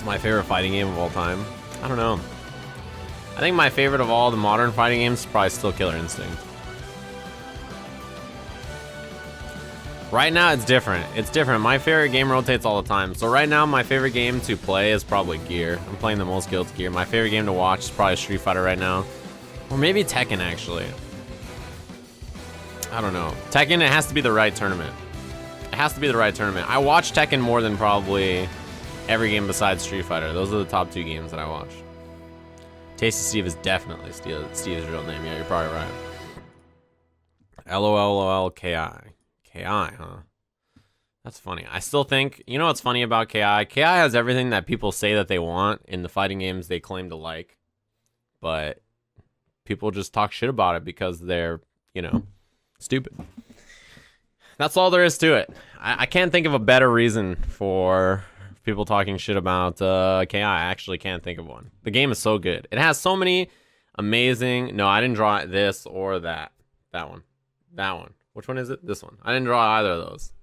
My favorite fighting game of all time? I don't know. I think my favorite of all the modern fighting games is probably still Killer Instinct. Right now, it's different. It's different. My favorite game rotates all the time. So right now, my favorite game to play is probably Gear. I'm playing the most Guilty Gear. My favorite game to watch is probably Street Fighter right now. Or maybe Tekken, actually. I don't know. Tekken, it has to be the right tournament. It has to be the right tournament. I watch Tekken more than probably every game besides Street Fighter. Those are the top 2 games that I watch. Tasty Steve is definitely Steve's real name. Yeah, you're probably right. LOL KI. KI, huh? That's funny. I still think, you know what's funny about KI? KI has everything that people say that they want in the fighting games they claim to like. But people just talk shit about it because they're, you know, stupid. That's all there is to it. I can't think of a better reason for people talking shit about KI. I actually can't think of one. The game is so good. It has so many amazing... No, I didn't draw this or that. That one. That one. Which one is it? This one. I didn't draw either of those.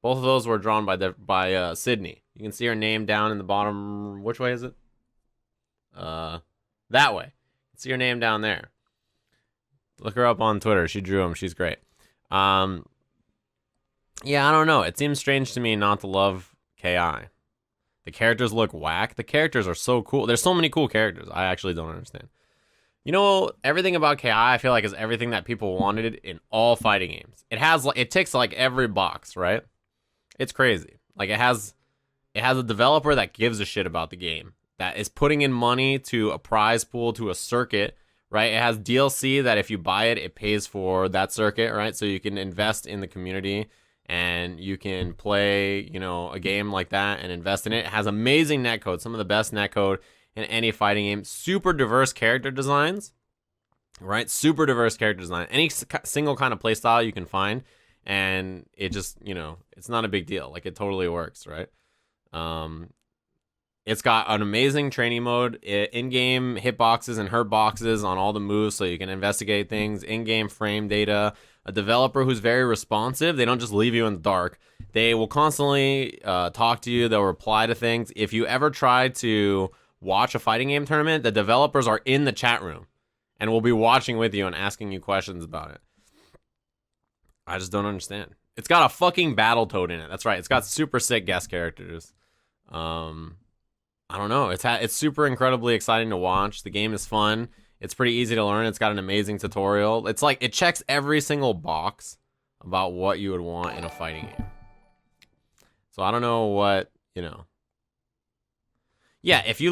Both of those were drawn by Sydney. You can see her name down in the bottom. Which way is it? That way. You can see her name down there. Look her up on Twitter. She drew them. She's great. Yeah, I don't know. It seems strange to me not to love KI. The characters look whack. The characters are so cool. There's so many cool characters. I actually don't understand. You know, everything about KI, I feel like, is everything that people wanted in all fighting games. It ticks like every box, right? It's crazy. Like it has a developer that gives a shit about the game, that is putting in money to a prize pool, to a circuit, right? It has DLC that if you buy it, it pays for that circuit, right? So you can invest in the community and you can play, you know, a game like that and invest in it. It has amazing netcode, some of the best netcode in any fighting game. Super diverse character designs, right? Super diverse character design. Any single kind of playstyle you can find, and it just, you know, it's not a big deal. Like, it totally works, right? It's got an amazing training mode, in-game hitboxes and hurt boxes on all the moves so you can investigate things, in-game frame data, a developer who's very responsive. They don't just leave you in the dark. They will constantly talk to you. They'll reply to things. If you ever try to watch a fighting game tournament, the developers are in the chat room and will be watching with you and asking you questions about it. I just don't understand. It's got a fucking Battletoad in it. That's right. It's got super sick guest characters. I don't know. It's super incredibly exciting to watch. The game is fun. It's pretty easy to learn. It's got an amazing tutorial. It's like, it checks every single box about what you would want in a fighting game. So I don't know what, you know. Yeah, if you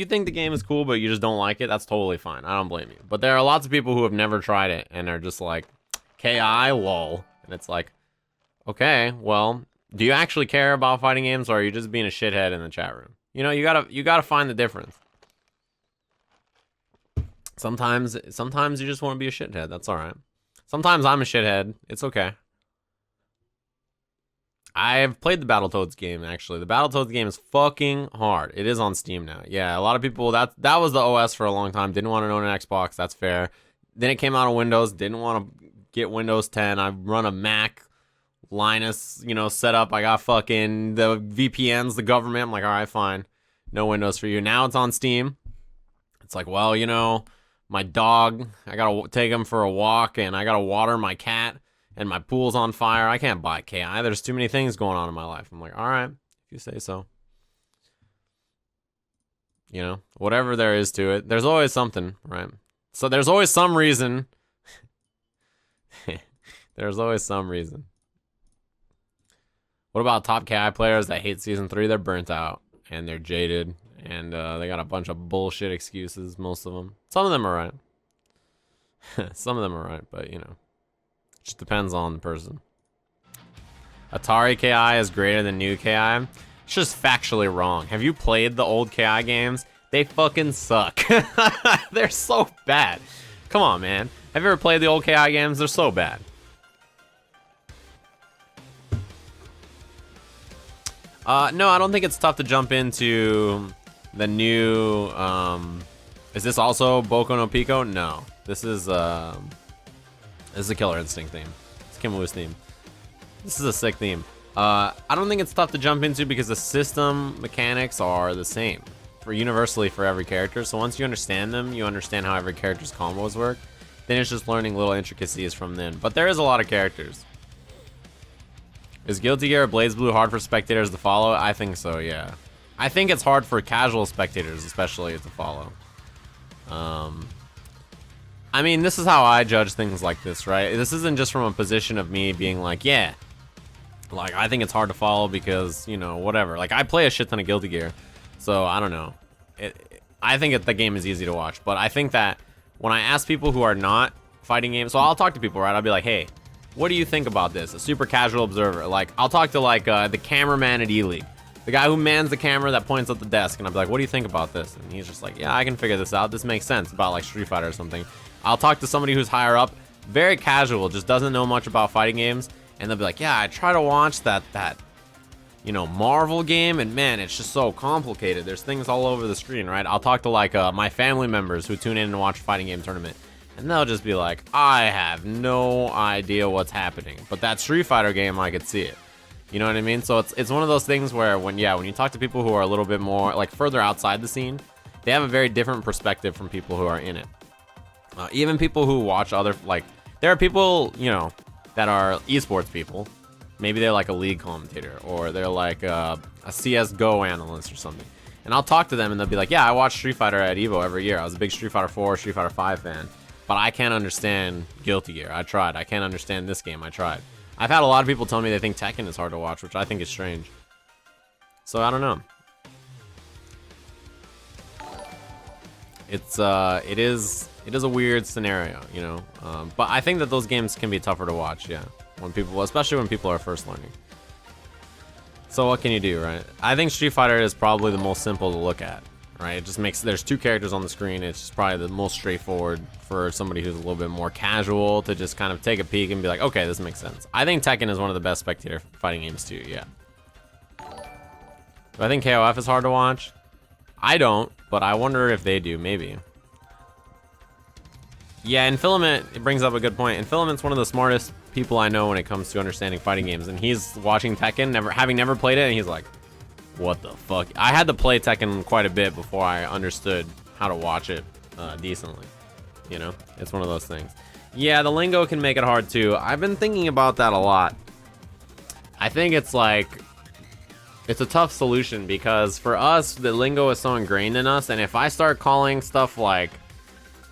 think the game is cool but you just don't like it, that's totally fine. I don't blame you. But there are lots of people who have never tried it and are just like, KI, lol. And it's like, okay, well, do you actually care about fighting games, or are you just being a shithead in the chat room? You know, you gotta find the difference. Sometimes you just want to be a shithead. That's all right. Sometimes I'm a shithead. It's okay. I've played the Battletoads game, actually. The Battletoads game is fucking hard. It is on Steam now. Yeah, a lot of people, that was the OS for a long time. Didn't want to own an Xbox. That's fair. Then it came out on Windows. Didn't want to get Windows 10. I run a Mac Linus, you know, setup. I got fucking the VPNs, the government. I'm like, all right, fine. No Windows for you. Now it's on Steam. It's like, well, you know, my dog, I gotta take him for a walk, and I gotta water my cat, and my pool's on fire. I can't buy KI. There's too many things going on in my life. I'm like, all right, if you say so. You know, whatever there is to it, there's always something, right? So there's always some reason. There's always some reason. What about top KI players that hate Season 3? They're burnt out, and they're jaded, and they got a bunch of bullshit excuses, most of them. Some of them are right. Some of them are right, but, you know, it just depends on the person. Atari KI is greater than new KI. It's just factually wrong. Have you played the old KI games? They fucking suck. They're so bad. Come on, man. Have you ever played the old KI games? They're so bad. No, I don't think it's tough to jump into the new, is this also Boku no Pico? No. This is a Killer Instinct theme. It's Kimwoo's theme. This is a sick theme. I don't think it's tough to jump into because the system mechanics are the same for universally for every character. So once you understand them, you understand how every character's combos work. Then it's just learning little intricacies from then. But there is a lot of characters. Is Guilty Gear or BlazBlue hard for spectators to follow? I think so, yeah. I think it's hard for casual spectators, especially, to follow. I mean, this is how I judge things like this, right? This isn't just from a position of me being like, yeah, like, I think it's hard to follow because, you know, whatever. Like, I play a shit ton of Guilty Gear, so I don't know. I think the game is easy to watch, but I think that when I ask people who are not fighting games, so I'll talk to people, right? I'll be like, hey, what do you think about this? A super casual observer. Like, I'll talk to, like, the cameraman at E-League. The guy who mans the camera that points at the desk, and I'll be like, what do you think about this? And he's just like, yeah, I can figure this out. This makes sense about, like, Street Fighter or something. I'll talk to somebody who's higher up, very casual, just doesn't know much about fighting games, and they'll be like, yeah, I try to watch that you know, Marvel game, and man, it's just so complicated. There's things all over the screen, right? I'll talk to, like, my family members who tune in and watch a fighting game tournament, and they'll just be like, I have no idea what's happening. But that Street Fighter game, I could see it. You know what I mean? So it's one of those things where when you talk to people who are a little bit more, like, further outside the scene, they have a very different perspective from people who are in it. Even people who watch other, like, there are people, you know, that are esports people. Maybe they're like a league commentator, or they're like a CSGO analyst or something. And I'll talk to them and they'll be like, yeah, I watch Street Fighter at EVO every year. I was a big Street Fighter 4, Street Fighter 5 fan. But I can't understand Guilty Gear. I tried. I can't understand this game. I tried. I've had a lot of people tell me they think Tekken is hard to watch, which I think is strange. So I don't know. It is a weird scenario, you know. But I think that those games can be tougher to watch, yeah. Especially when people are first learning. So what can you do, right? I think Street Fighter is probably the most simple to look at, right? It just makes, there's two characters on the screen. It's just probably the most straightforward for somebody who's a little bit more casual to just kind of take a peek and be like, okay, this makes sense. I think Tekken is one of the best spectator fighting games too, yeah. Do I think KOF is hard to watch? I don't, but I wonder if they do, maybe. Yeah, and Filament, it brings up a good point. And Filament's one of the smartest people I know when it comes to understanding fighting games. And he's watching Tekken, having never played it, and he's like, what the fuck? I had to play Tekken quite a bit before I understood how to watch it decently. You know, it's one of those things. Yeah, the lingo can make it hard too. I've been thinking about that a lot. I think it's like, it's a tough solution because for us, the lingo is so ingrained in us. And if I start calling stuff like,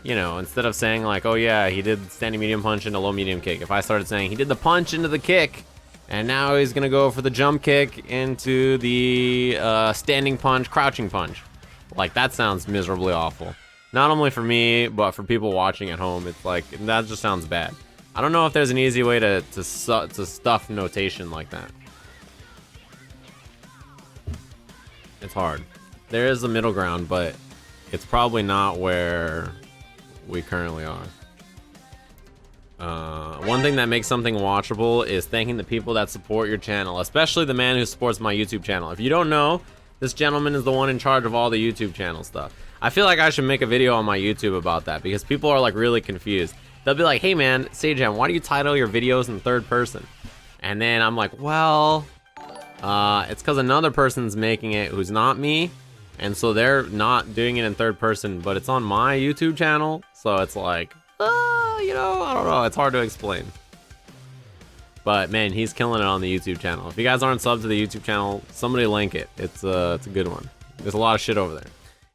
you know, instead of saying like, oh yeah, he did standing medium punch into low medium kick. If I started saying he did the punch into the kick, and now he's gonna go for the jump kick into the standing punch, crouching punch. Like, that sounds miserably awful. Not only for me, but for people watching at home. It's like, that just sounds bad. I don't know if there's an easy way to stuff notation like that. It's hard. There is a middle ground, but it's probably not where we currently are. One thing that makes something watchable is thanking the people that support your channel, especially the man who supports my YouTube channel. If you don't know, this gentleman is the one in charge of all the YouTube channel stuff. I feel like I should make a video on my YouTube about that because people are like really confused. They'll be like, hey man, Sajam, why do you title your videos in third person? And then I'm like, well, it's because another person's making it who's not me. And so they're not doing it in third person, but it's on my YouTube channel. So it's like, you know, I don't know. It's hard to explain. But man, he's killing it on the YouTube channel. If you guys aren't subbed to the YouTube channel, somebody link it. It's a good one. There's a lot of shit over there.